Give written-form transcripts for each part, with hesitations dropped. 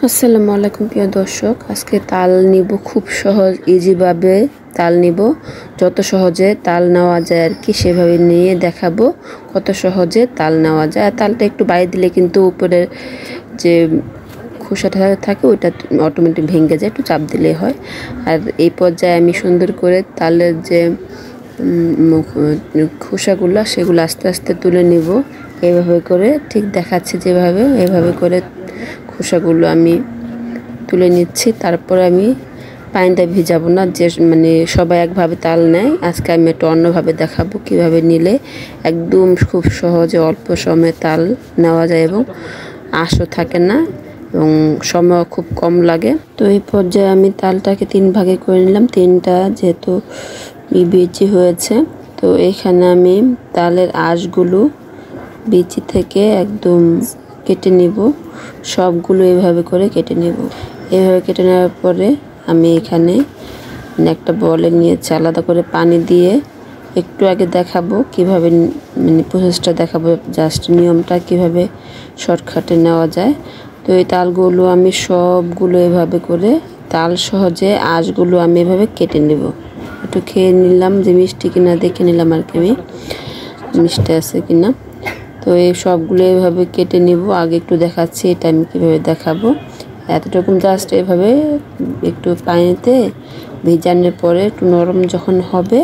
আসসালামু আলাইকুম প্রিয় দর্শক, আজকে তাল নিব খুব সহজ ইজিভাবে। তাল নিব যত সহজে তাল নেওয়া যায় আর কি, সেভাবে নিয়ে দেখাবো কত সহজে তাল নেওয়া যায়। আর তালটা একটু বাইরে দিলে কিন্তু উপরের যে খোসাটা থাকে ওইটা অটোমেটিক ভেঙে যায়, একটু চাপ দিলেই হয়। আর এই পর্যায়ে আমি সুন্দর করে তালের যে খোসাগুলো সেগুলো আস্তে আস্তে তুলে নিব। এইভাবে করে ঠিক দেখাচ্ছে যেভাবে, এভাবে করে খোসাগুলো আমি তুলে নিচ্ছি। তারপর আমি পানিটা ভিজাবো না, যে মানে সবাই একভাবে তাল নেয়, আজকে আমি একটু অন্যভাবে দেখাবো কিভাবে নিলে একদম খুব সহজে অল্প সময়ে তাল নেওয়া যায় এবং আঁশও থাকে না এবং সময় খুব কম লাগে। তো এই পর্যায়ে আমি তালটাকে 3 ভাগে করে নিলাম, 3টা যেহেতু বিচি হয়েছে। তো এখানে আমি তালের আঁশগুলো বিচি থেকে একদম কেটে নিব, সবগুলো এভাবে করে কেটে নেব। এভাবে কেটে নেওয়ার পরে আমি এখানে একটা বলে নিয়েছি, আলাদা করে পানি দিয়ে একটু আগে দেখাবো কিভাবে, মানে প্রসেসটা দেখাবো, জাস্ট নিয়মটা কিভাবে শর্টকাটে নেওয়া যায়। তো এই তালগুলো আমি সবগুলো এভাবে করে তাল সহজে আঁশগুলো আমি এভাবে কেটে নেব। একটু খেয়ে নিলাম যে মিষ্টি কিনা, দেখে নিলাম আর কি আমি মিষ্টি আছে কিনা। তো এই সবগুলো এভাবে কেটে নেব, আগে একটু দেখাচ্ছি এটা আমি কীভাবে দেখাবো। এতটুকু জাস্ট এভাবে একটু পানিতে ভিজানোর পরে একটু নরম যখন হবে,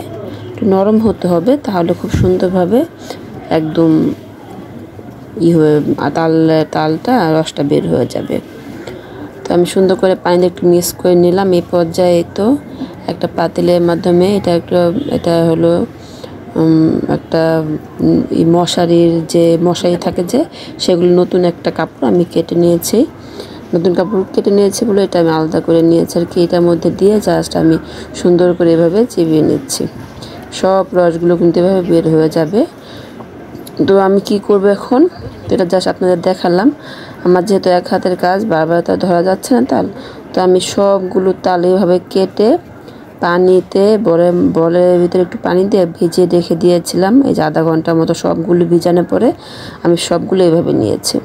একটু নরম হতে হবে, তাহলে খুব সুন্দরভাবে একদম হয়ে তালটা রসটা বের হয়ে যাবে। তো আমি সুন্দর করে পানিতে একটু মিক্স করে নিলাম। এই পর্যায়ে তো একটা পাতিলের মাধ্যমে এটা হলো একটা মশারির যে মশারি থাকে যে, সেগুলো নতুন একটা কাপড় আমি কেটে নিয়েছি, নতুন কাপড় কেটে নিয়েছি বলে এটা আমি আলাদা করে নিয়েছি আর কি। এটার মধ্যে দিয়ে জাস্ট আমি সুন্দর করে এভাবে চিবিয়ে নিচ্ছি, সব রসগুলো কিন্তু এভাবে বের হয়ে যাবে। তো আমি কি করব এখন, এটা জাস্ট আপনাদের দেখালাম। আমার যেহেতু এক হাতের কাজ, বারবার তো ধরা যাচ্ছে না তাল, তো আমি সবগুলো তাল এভাবে কেটে পানিতে বলের ভিতরে একটু পানি দিয়ে ভিজিয়ে রেখে দিয়েছিলাম। এই যে আধা ঘন্টার মতো সবগুলো ভিজানোর পরে আমি সবগুলো এভাবে নিয়েছি।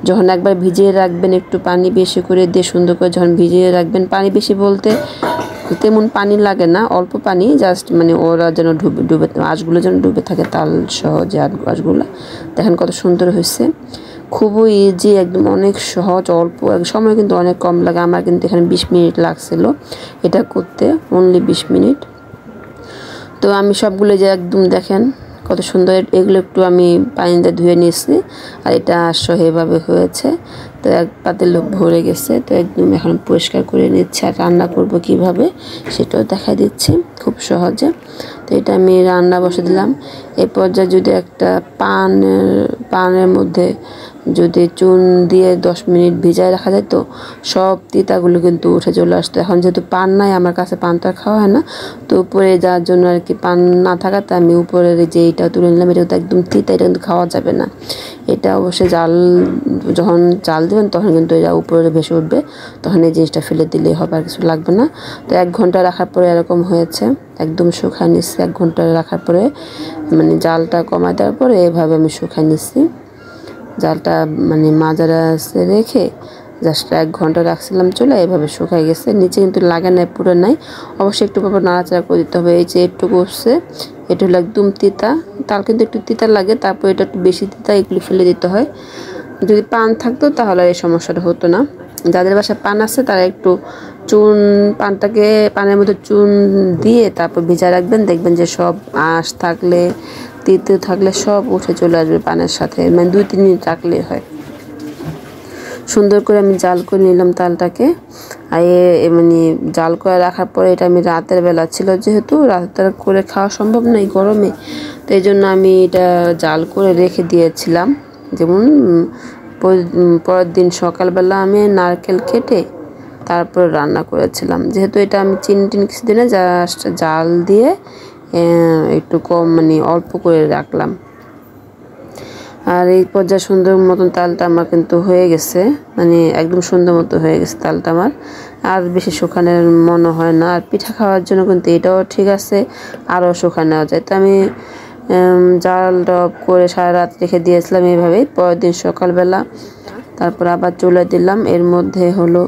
যখন একবার ভিজিয়ে রাখবেন, একটু পানি বেশি করে দিয়ে সুন্দর করে যখন ভিজিয়ে রাখবেন, পানি বেশি বলতে তেমন পানি লাগে না, অল্প পানি, জাস্ট মানে ওরা যেন ডুবে আঁশগুলো যেন ডুবে থাকে তাল সহ যে আঁশগুলো। দেখেন কত সুন্দর হয়েছে, খুবই ইজি, একদম অনেক সহজ, অল্প সময় কিন্তু অনেক কম লাগে। আমার কিন্তু এখানে 20 মিনিট লাগছিল এটা করতে, অনলি 20 মিনিট। তো আমি সবগুলো যে একদম দেখেন কত সুন্দর, এগুলো একটু আমি পানিতে ধুয়ে নিয়েছি আর এটা সহ এভাবে হয়েছে। তো এক পাতিল ভরে গেছে, তো একদম এখন পরিষ্কার করে নিচ্ছে। আর রান্না করব কিভাবে সেটাও দেখাই দিচ্ছি খুব সহজে। তো এটা আমি রান্না বসে দিলাম। এই পর্যায়ে যদি একটা পানের মধ্যে যদি চুন দিয়ে 10 মিনিট ভিজায় রাখা যায়, তো সব তিতাগুলো কিন্তু উঠে চলে আসতো। এখন যেহেতু পান নাই আমার কাছে, পান তো আর খাওয়া হয় না, তো উপরে যাওয়ার জন্য আর কি পান না থাকাতে আমি উপরের যে এইটা তুলে নিলাম। এটা তো একদম তিতা, এটা কিন্তু খাওয়া যাবে না। এটা অবশ্যই যখন জাল দেবেন তখন কিন্তু এটা উপরে ভেসে উঠবে, তখন এই জিনিসটা ফেলে দিলেই হবে, আর কিছু লাগবে না। তো 1 ঘন্টা রাখার পরে এরকম হয়েছে, একদম শুকায় নিচ্ছি। 1 ঘন্টা রাখার পরে মানে জালটা কমায় দেওয়ার পরে এভাবে আমি শুকায় নিচ্ছি। জালটা মানে মাঝারে রেখে জাস্ট 1 ঘন্টা রাখছিলাম চলে, এভাবে শুকাই গেছে। নিচে কিন্তু লাগে নাই, পুরো নাই, অবশ্যই একটু পর নাড়াচাড়া করে দিতে হবে। এই যে একটু করছে, এটা হলো একদম তিতা, তাল কিন্তু একটু তিতা লাগে, তারপর এটা একটু বেশি তিতা, এগুলো ফেলে দিতে হয়। যদি পান থাকতো তাহলে এই সমস্যাটা হতো না। যাদের বাসায় পান আছে তারা একটু পানটাকে পানের মধ্যে চুন দিয়ে তারপর ভিজা রাখবেন, দেখবেন যে সব আঁশ থাকলে তিতে থাকলে সব উঠে চলে আসবে পানের সাথে, মানে 2-3 মিনিট রাখলেই হয়। সুন্দর করে আমি জাল করে নিলাম তালটাকে। আর মানে জাল করে রাখার পরে এটা আমি রাতের বেলা ছিল, যেহেতু রাতের করে খাওয়া সম্ভব নয় গরমে, তো এই জন্য আমি এটা জাল করে রেখে দিয়েছিলাম। যেমন পরের দিন সকালবেলা আমি নারকেল কেটে তারপর রান্না করেছিলাম। যেহেতু এটা আমি চিনি কিছু দিনে জাস্ট জাল দিয়ে একটু কম মানে অল্প করে রাখলাম। আর এই পর্যায়ে সুন্দর মতন তালটা আমার কিন্তু হয়ে গেছে, মানে একদম সুন্দর মতো হয়ে গেছে তালটা আমার, আর বেশি শুকানোর মনে হয় না। আর পিঠা খাওয়ার জন্য কিন্তু এটাও ঠিক আছে, আরও শুকানো নেওয়া যায়। তো আমি জালটা অফ করে সারা রাত রেখে দিয়েছিলাম এইভাবেই। পরের দিন সকালবেলা তারপর আবার চুলে দিলাম। এর মধ্যে হলো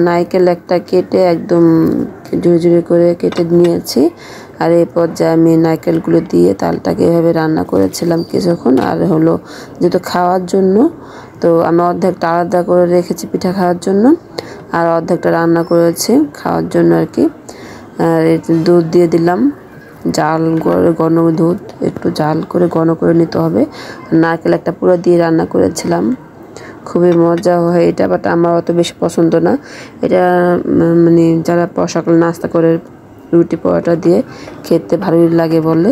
নারকেল একটা কেটে একদম ঝুরঝুরে করে কেটে নিয়েছি। আর এই পর্যায়ে আমি নারকেলগুলো দিয়ে তালটাকে এভাবে রান্না করেছিলাম কিছুক্ষণ। আর হলো যেহেতু খাওয়ার জন্য, তো আমি অর্ধেকটা আলাদা করে রেখেছি পিঠা খাওয়ার জন্য, আর অর্ধেকটা রান্না করেছি খাওয়ার জন্য আর কি। আর দুধ দিয়ে দিলাম, জাল করে ঘন দুধ, একটু জাল করে ঘন করে নিতে হবে। নারকেল একটা পুরো দিয়ে রান্না করেছিলাম, খুবই মজা হয় এটা, বাট আমার অত বেশি পছন্দ না এটা। মানে যারা সকালে নাস্তা করে রুটি পরোটা দিয়ে খেতে ভালোই লাগে বলে।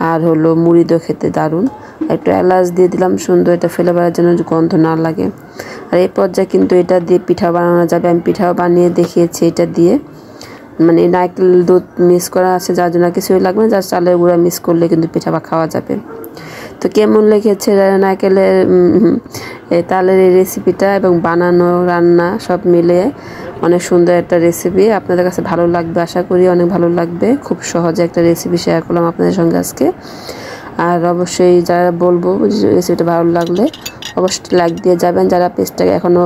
আর হলো মুড়ি দিয়ে খেতে দারুণ। একটু এলাচ দিয়ে দিলাম সুন্দর, এটা ফ্লেভারের জন্য গন্ধ না লাগে। আর এই পর্যায়ে কিন্তু এটা দিয়ে পিঠা বানানো যাবে। আমি পিঠাও বানিয়ে দেখিয়েছি এটা দিয়ে, মানে নারকেল দুধ মিক্স করা আছে যার জন্য কিছুই লাগবে না, জাস্ট চালের গুঁড়া মিক্স করলে কিন্তু পিঠা খাওয়া যাবে। তো কেমন লেগেছে নারকেলের তালের এই রেসিপিটা এবং বানানো রান্না সব মিলে অনেক সুন্দর একটা রেসিপি। আপনাদের কাছে ভালো লাগবে আশা করি, অনেক ভালো লাগবে। খুব সহজে একটা রেসিপি শেয়ার করলাম আপনাদের সঙ্গে আজকে। আর অবশ্যই যারা বলবো রেসিপিটা ভালো লাগলে অবশ্যই লাইক দিয়ে যাবেন। যারা পেজটাকে এখনও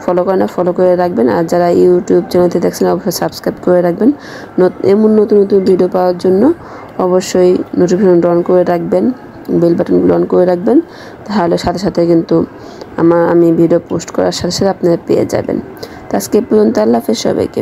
ফলো করে না ফলো করে রাখবেন। আর যারা ইউটিউব চ্যানেলতে দেখছেন অবশ্যই সাবস্ক্রাইব করে রাখবেন। এমন নতুন নতুন ভিডিও পাওয়ার জন্য অবশ্যই নোটিফিকেশন অন করে রাখবেন, বেল বাটনগুলো অন করে রাখবেন। তাহলে সাথে সাথে কিন্তু আমি ভিডিও পোস্ট করার সাথে সাথে আপনারা পেয়ে যাবেন। তো আজকে পর্যন্ত আল্লাহ হাফেজ সবাইকে।